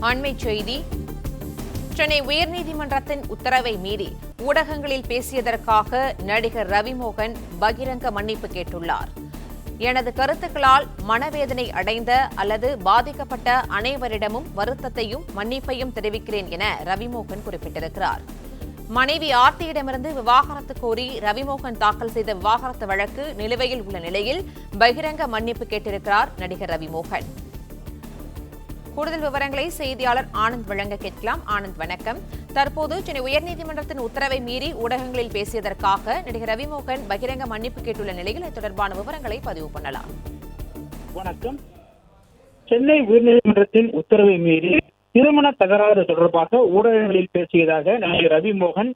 அண்மைச் செய்தி. சென்னை உயர்நீதிமன்றத்தின் உத்தரவை மீறி ஊடகங்களில் பேசியதற்காக நடிகர் ரவிமோகன் பகிரங்க மன்னிப்பு கேட்டுள்ளார். எனது கருத்துக்களால் மனவேதனை அடைந்த அல்லது பாதிக்கப்பட்ட அனைவரிடமும் வருத்தத்தையும் மன்னிப்பையும் தெரிவிக்கிறேன் என ரவிமோகன் குறிப்பிட்டிருக்கிறார். மனைவி ஆர்த்தியிடமிருந்து விவாகரத்து கோரி ரவிமோகன் தாக்கல் செய்த விவாகரத்து வழக்கு நிலுவையில் உள்ள நிலையில் பகிரங்க மன்னிப்பு கேட்டிருக்கிறார் நடிகர் ரவிமோகன். கூடுதல் விவரங்களை செய்தியாளர் ஆனந்த் வழங்க கேட்கலாம். ஆனந்த், வணக்கம். தற்போது சென்னை உயர்நீதிமன்றத்தின் உத்தரவை மீறி ஊடகங்களில் பேசியதற்காக நடிகர் ரவிமோகன் பகிரங்க மன்னிப்பு கேட்டுள்ள நிலையில் இது தொடர்பான விவரங்களை பதிவு பண்ணலாம். வணக்கம். சென்னை உயர்நீதிமன்றத்தின் உத்தரவை மீறி திருமண தகராறு தொடர்பாக ஊடகங்களில் பேசியதாக நடிகர் ரவிமோகன்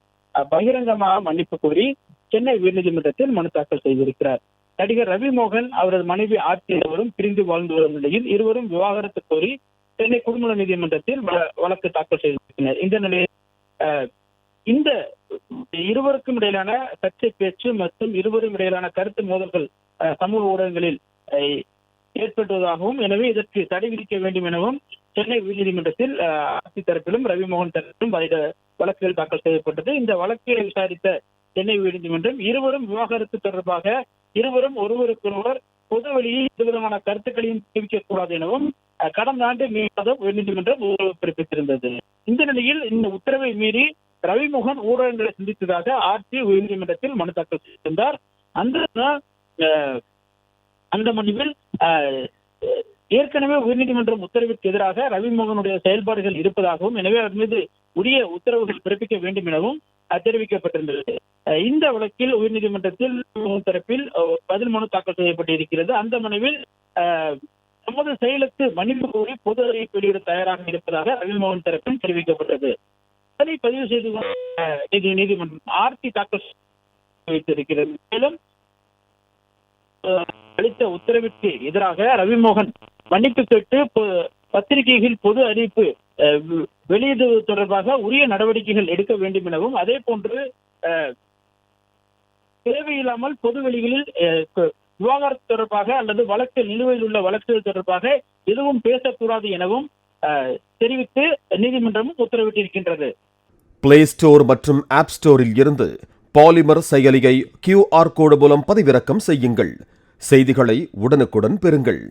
பகிரங்கமாக மன்னிப்பு கோரி சென்னை உயர்நீதிமன்றத்தில் மனு தாக்கல் செய்திருக்கிறார். நடிகர் ரவிமோகன் அவரது மனைவி ஆர்த்தி இருவரும் பிரிந்து வாழ்ந்து வரும் நிலையில் இருவரும் விவாகரத்து கோரி சென்னை குடும்ப நீதிமன்றத்தில் வழக்கு தாக்கல் செய்திருக்கிறார். இந்த நிலையில் இந்த இருவருக்கும் இடையிலான சர்ச்சை பேச்சு மற்றும் இருவரும் இடையிலான கருத்து மோதல்கள் சமூக ஊடகங்களில் ஏற்பட்டுவதாகவும், எனவே இதற்கு தடை விதிக்க வேண்டும் எனவும் சென்னை உயர்நீதிமன்றத்தில் ஆர்த்தி தரப்பிலும் ரவிமோகன் தரப்பிலும் வழக்குகள் தாக்கல் செய்யப்பட்டது. இந்த வழக்குகளை விசாரித்த சென்னை உயர்நீதிமன்றம் இருவரும் விவாகரத்து தொடர்பாக இருவரும் ஒருவருக்கொருவர் பொது வழியில் எந்தவிதமான கருத்துக்களையும் தெரிவிக்கக்கூடாது எனவும் கடந்த ஆண்டு மே மாதம் உயர்நீதிமன்றம் உத்தரவு பிறப்பித்திருந்தது. இந்த நிலையில் இந்த உத்தரவை மீறி ரவிமோகன் ஊடகங்களை சந்தித்ததாக ஆர்த்தி உயர்நீதிமன்றத்தில் மனு தாக்கல் செய்திருந்தார். அந்த மனுவில் ஏற்கனவே உயர்நீதிமன்றம் உத்தரவிற்கு எதிராக ரவிமோகனுடைய செயல்பாடுகள் இருப்பதாகவும், எனவே அவர் மீது உரிய உத்தரவுகள் பிறப்பிக்க வேண்டும் எனவும் தெரிவிக்கப்பட்டிருந்தது. இந்த வழக்கில் உயர்நீதிமன்றத்தில் தரப்பில் பதில் மனு தாக்கல் செய்யப்பட்டிருக்கிறது. அந்த மனுவில் தமது செயலுக்கு மன்னிப்பு கோரி பொது அறிவிப்பு வெளியிட தயாராக இருப்பதாக ரவிமோகன் தரப்பில் தெரிவிக்கப்பட்டது. அதனை பதிவு செய்து நீதிமன்றம் ஆர்த்தி தாக்கல் வைத்திருக்கிறது. மேலும் அளித்த உத்தரவிற்கு எதிராக ரவிமோகன் மன்னிப்பு கேட்டு பத்திரிகைகள் பொது அறிவிப்பு வெளியிடுவது தொடர்பாக உரிய நடவடிக்கைகள் எடுக்க வேண்டும் எனவும், அதே போன்று தேவையில்லாமல் பொது வெளிகளில் விவாகரத்து தொடர்பாக அல்லது வழக்கில் நிலுவையில் உள்ள வழக்குகள் தொடர்பாக எதுவும் பேசக்கூடாது எனவும் தெரிவித்து நீதிமன்றமும் உத்தரவிட்டிருக்கின்றது. பிளே ஸ்டோர் மற்றும் ஆப் ஸ்டோரில் இருந்து பாலிமர் செயலியை QR கோடு மூலம் பதிவிறக்கம் செய்யுங்கள். செய்திகளை உடனுக்குடன் பெறுங்கள்.